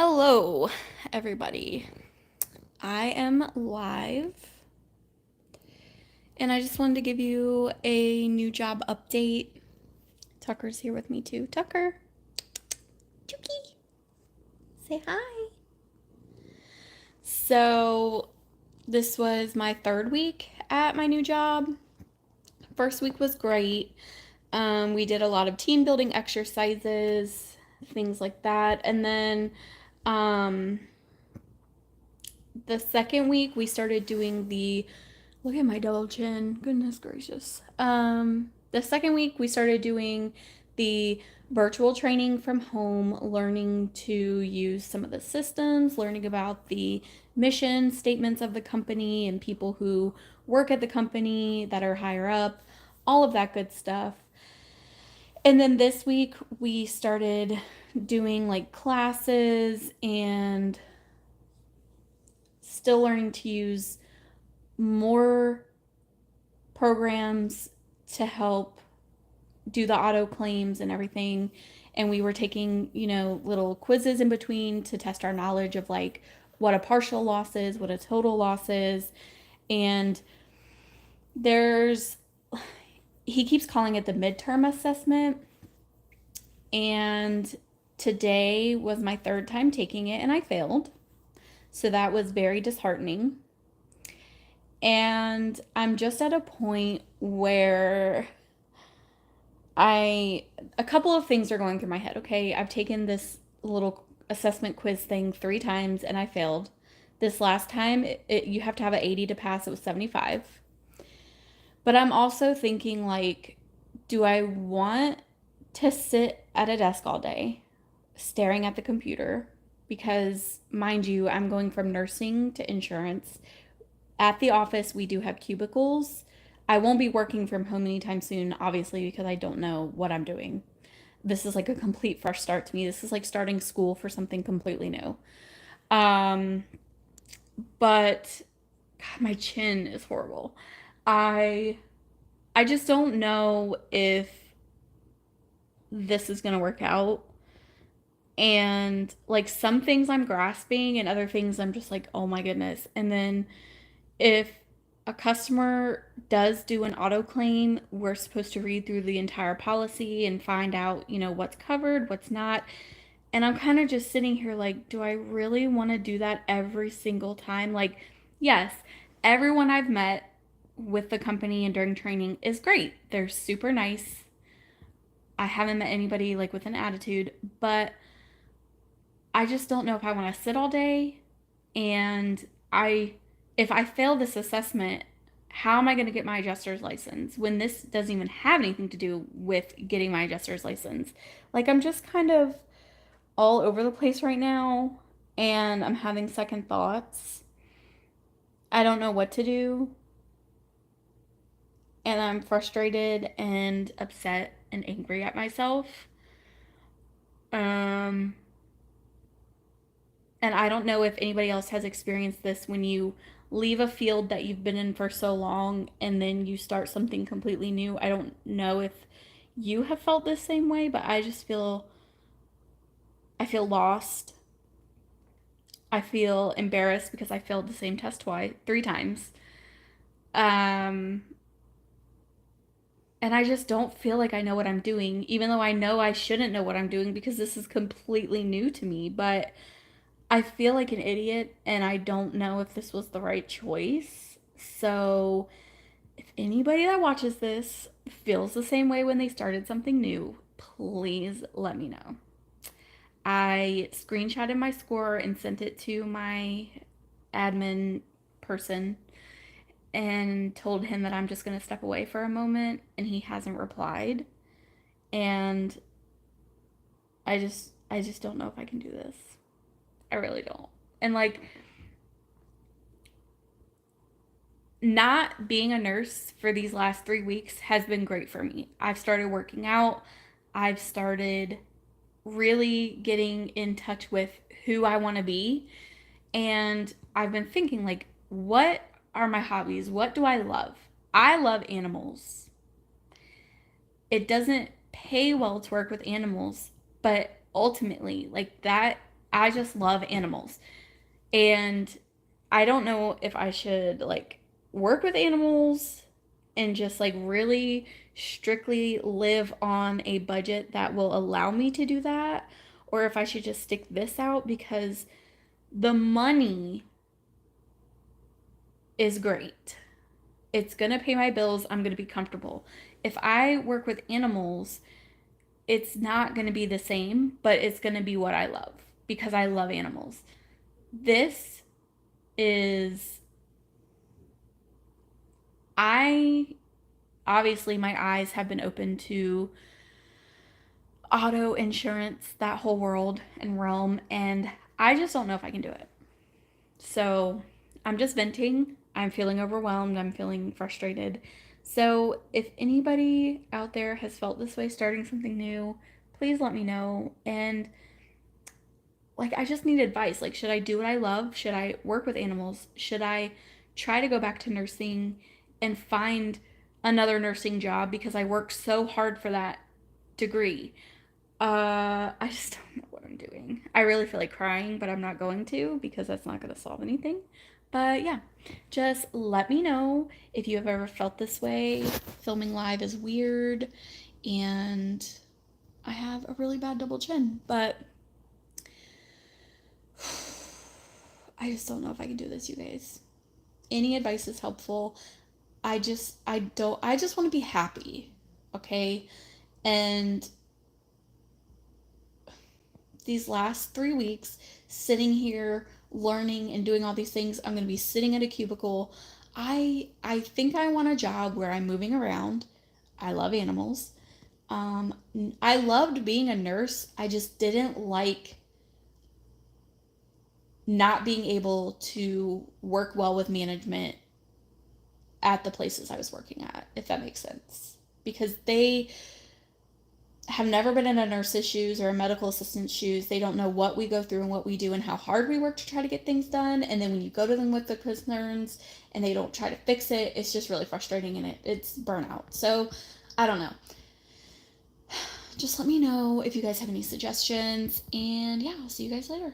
Hello, everybody. I am live and I just wanted to give you a new job update. Tucker's here with me too. Tucker, Chucky, say hi. So, this was my third week at my new job. First week was great. We did a lot of team building exercises, things like that. And then um, the second week, we started doing the look at my double chin. Goodness gracious. The second week we started doing the virtual training from home, learning to use some of the systems, learning about the mission statements of the company and people who work at the company that are higher up, all of that good stuff. And then this week we started doing like classes and still learning to use more programs to help do the auto claims and everything. And we were taking, little quizzes in between to test our knowledge of like what a partial loss is, what a total loss is. And there's, he keeps calling it the midterm assessment. And today was my third time taking it and I failed. So that was very disheartening. And I'm just at a point where a couple of things are going through my head. Okay, I've taken this little assessment quiz thing 3 times and I failed. This last time, you have to have an 80 to pass. It was 75. But I'm also thinking, like, do I want to sit at a desk all day staring at the computer? Because, mind you, I'm going from nursing to insurance. At the office, we do have cubicles. I won't be working from home anytime soon, obviously, because I don't know what I'm doing. This is like a complete fresh start to me. This is like starting school for something completely new. Um, but God, my chin is horrible. I I just don't know if this is gonna work out. And like some things I'm grasping and other things I'm just like, oh my goodness. And then if a customer does do an auto claim, we're supposed to read through the entire policy and find out, what's covered, what's not. And I'm kind of just sitting here like, do I really want to do that every single time? Like, yes, everyone I've met with the company and during training is great. They're super nice. I haven't met anybody like with an attitude, but I just don't know if I want to sit all day and I if I fail this assessment, how am I going to get my adjuster's license when this doesn't even have anything to do with getting my adjuster's license? Like I'm just kind of all over the place right now and I'm having second thoughts. I don't know what to do and I'm frustrated and upset and angry at myself. Um and I don't know if anybody else has experienced this when you leave a field that you've been in for so long and then you start something completely new. I don't know if you have felt the same way, but I feel lost. I feel embarrassed because I failed the same test 3 times. Um and I just don't feel like I know what I'm doing, even though I know I shouldn't know what I'm doing because this is completely new to me, but I feel like an idiot and I don't know if this was the right choice. So, if anybody that watches this feels the same way when they started something new, please let me know. I screenshotted my score and sent it to my admin person and told him that I'm just going to step away for a moment and he hasn't replied and I just don't know if I can do this. I really don't. And like not being a nurse for these last 3 weeks has been great for me. I've started working out. I've started really getting in touch with who I want to be. And I've been thinking, like, what are my hobbies? What do I love? I love animals. It doesn't pay well to work with animals, but ultimately, like, that I just love animals. And I don't know if I should like work with animals and just like really strictly live on a budget that will allow me to do that, or if I should just stick this out because the money is great. It's going to pay my bills. I'm going to be comfortable. If I work with animals, it's not going to be the same, but it's going to be what I love because I love animals. This is, I obviously, my eyes have been open to auto insurance, that whole world and realm, and I just don't know if I can do it. So I'm just venting. I'm feeling overwhelmed. I'm feeling frustrated. So if anybody out there has felt this way starting something new, please let me know. And like, I just need advice. Like, should I do what I love? Should I work with animals? Should I try to go back to nursing and find another nursing job because I worked so hard for that degree? I just don't know what I'm doing. I really feel like crying, but I'm not going to because that's not going to solve anything. But yeah, just let me know if you have ever felt this way. Filming live is weird, and I have a really bad double chin, but I just don't know if I can do this, you guys. Any advice is helpful. I just want to be happy, okay? And these last 3 weeks, sitting here learning and doing all these things, I'm going to be sitting at a cubicle. I think I want a job where I'm moving around. I love animals. Um, I loved being a nurse. I just didn't like not being able to work well with management at the places I was working at, if that makes sense. Because they have never been in a nurse's shoes or a medical assistant's shoes. They don't know what we go through and what we do and how hard we work to try to get things done. And then when you go to them with the concerns and they don't try to fix it, it's just really frustrating and it's burnout. So I don't know. Just let me know if you guys have any suggestions. And yeah, I'll see you guys later.